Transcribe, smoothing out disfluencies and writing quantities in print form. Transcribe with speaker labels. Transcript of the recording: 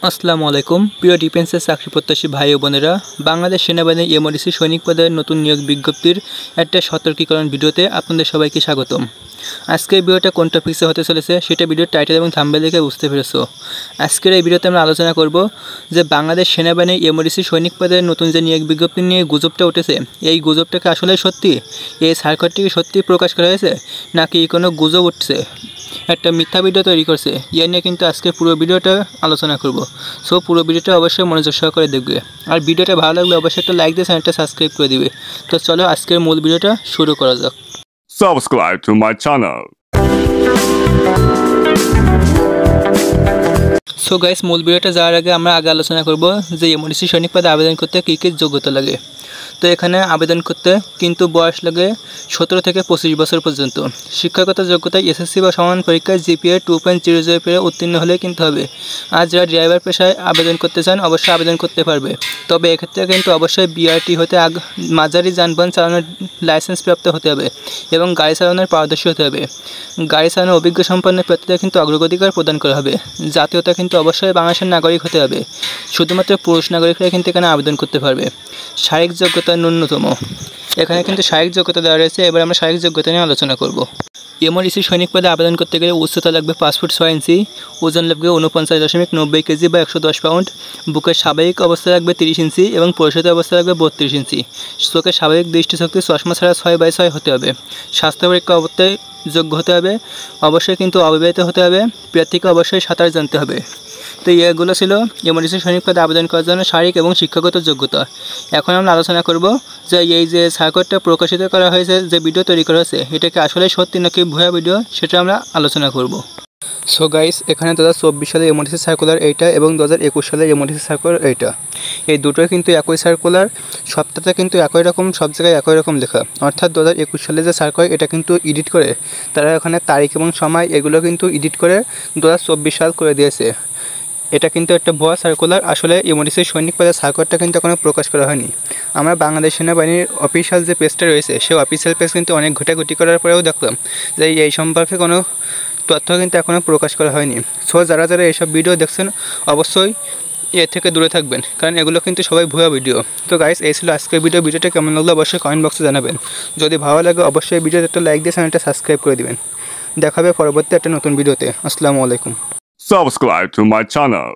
Speaker 1: আসসালামু আলাইকুম প্রিয় ডিফেন্সের চাকরি প্রত্যাশী ভাই ও বোনেরা, বাংলাদেশ সেনাবাহিনী এমডিসি সৈনিক পদের নতুন নিয়োগ বিজ্ঞপ্তির একটা সতর্কীকরণ ভিডিওতে আপনাদের সবাইকে স্বাগতম। আজকের ভিডিওটা কোন টপিকসে হতে চলেছে সেটা ভিডিওর টাইটেল এবং থাম্বনেল দেখে বুঝতে পেরেছো। আজকের এই ভিডিওতে আমরা আলোচনা করব যে বাংলাদেশ সেনাবাহিনী এমডিসি সৈনিক পদের নতুন যে নিয়োগ বিজ্ঞপ্তি নিয়ে গুজবটা উঠেছে, এই গুজবটাকে আসলে সত্যি, এই সার্কুলারটি কি সত্যি প্রকাশ করা হয়েছে নাকি কোনো গুজব উঠছে, একটা মিথ্যা ভিডিও তৈরি করছে, ইয়ে নিয়ে কিন্তু আজকে পুরো ভিডিওটা আলোচনা করব। সো পুরো ভিডিওটা অবশ্যই মনোযোগ সহকারে দেখবে, আর ভিডিওটা ভালো লাগলে অবশ্যই একটা লাইক দিয়ে চ্যানেলটা সাবস্ক্রাইব করে দিবে। তো চলো আজকের মূল ভিডিওটা শুরু করা যাক।
Speaker 2: Subscribe to my channel.
Speaker 1: So guys, মূল ভিডিওটা যাওয়ার আগে আমরা আলোচনা করব যে এমডিসি সৈনিক পদে আবেদন করতে কী কী যোগ্যতা লাগে। তো এখানে আবেদন করতে কিন্তু বয়স লাগে 17 থেকে 25 বছর পর্যন্ত। শিক্ষাগত যোগ্যতায় এসএসসি বা সমান পরীক্ষায় জিপিএ 2.00 পেয়ে উত্তীর্ণ হলে কিন্তু হবে। আর যারা ড্রাইভার পেশায় আবেদন করতে চান অবশ্যই আবেদন করতে পারবে, তবে এক্ষেত্রে কিন্তু অবশ্যই বিআরটি হতে মাঝারি যানবাহন চালানোর লাইসেন্স প্রাপ্ত হতে হবে এবং গাড়ি চালানোর পারদর্শী হতে হবে। গাড়ি চালানোর অভিজ্ঞ সম্পন্ন প্রার্থীদের কিন্তু অগ্রাধিকার প্রদান করা হবে। জাতীয়তা কিন্তু অবশ্যই বাংলাদেশের নাগরিক হতে হবে, শুধুমাত্র পুরুষ নাগরিকরা কিন্তু এখানে আবেদন করতে পারবে। শারীরিক যোগ্যতা ন্যূনতম, এখানে কিন্তু শারীরিক যোগ্যতা দেওয়া রয়েছে। এবার আমরা শারীরিক যোগ্যতা নিয়ে আলোচনা করব। এমডিসি সৈনিক পদে আবেদন করতে গেলে উচ্চতা লাগবে 5 ফুট 6 ইঞ্চি, ওজন লাগবে 49.90 কেজি বা 110 পাউন্ড, বুকের স্বাভাবিক অবস্থা লাগবে 30 ইঞ্চি এবং পরিশোধিত অবস্থা লাগবে 32 ইঞ্চি। চোখের স্বাভাবিক দৃষ্টিশক্তি চশমা ছাড়া 6/6 হতে হবে। স্বাস্থ্য পরীক্ষা অবস্থায় যোগ্য হতে হবে, অবশ্যই কিন্তু অবিবাহিত হতে হবে। প্রার্থীকে অবশ্যই সাঁতার জানতে হবে। তো এগুলো ছিল এমডিসি সৈনিক পদে আবেদন করার জন্য শারীরিক এবং শিক্ষাগত যোগ্যতা। এখন আমরা আলোচনা করব যে এই যে সার্কুলারটা প্রকাশিত করা হয়েছে, যে ভিডিও তৈরি করা হয়েছে, এটা কি আসলে সত্যি নাকি ভুয়া ভিডিও, সেটা আমরা আলোচনা করব। সো গাইস, এখানে 2024 সালে এমডিসি সার্কুলার এইটা এবং 2021 সালে এমডিসি সার্কুলার এইটা, এই দুটোই কিন্তু একই সার্কুলার, সপ্তাহটা কিন্তু একই রকম, সব জায়গায় একই রকম লেখা। অর্থাৎ 2021 সালে যে সার্কুলার, এটা কিন্তু এডিট করে তারা এখানে তারিখ এবং সময় এগুলো কিন্তু এডিট করে 2024 সাল করে দিয়েছে। এটা কিন্তু একটা ভুয়া সার্কুলার। আসলে এমডিসি সৈনিক পদের সার্কুলারটা কিন্তু এখনও প্রকাশ করা হয়নি। আমরা বাংলাদেশ সেনাবাহিনীর অফিসিয়াল যে পেজটা রয়েছে, সেই অফিসিয়াল পেজ কিন্তু অনেক ঘোটাঘুটি করার পরেও দেখলাম যে এই সম্পর্কে কোনো তথ্য কিন্তু এখনও প্রকাশ করা হয়নি। সো যারা যারা এইসব ভিডিও দেখছেন অবশ্যই এর থেকে দূরে থাকবেন, কারণ এগুলো কিন্তু সবাই ভুয়া ভিডিও। তো গাইস, এই ছিল আজকের ভিডিওটা কেমন লাগলো অবশ্যই কমেন্ট বক্সে জানাবেন। যদি ভালো লাগে অবশ্যই ভিডিওতে একটা লাইক দিয়ে চ্যানেলটা সাবস্ক্রাইব করে দিবেন। দেখা হবে পরবর্তী একটা নতুন ভিডিওতে। আসসালামু আলাইকুম।
Speaker 2: Subscribe to my channel.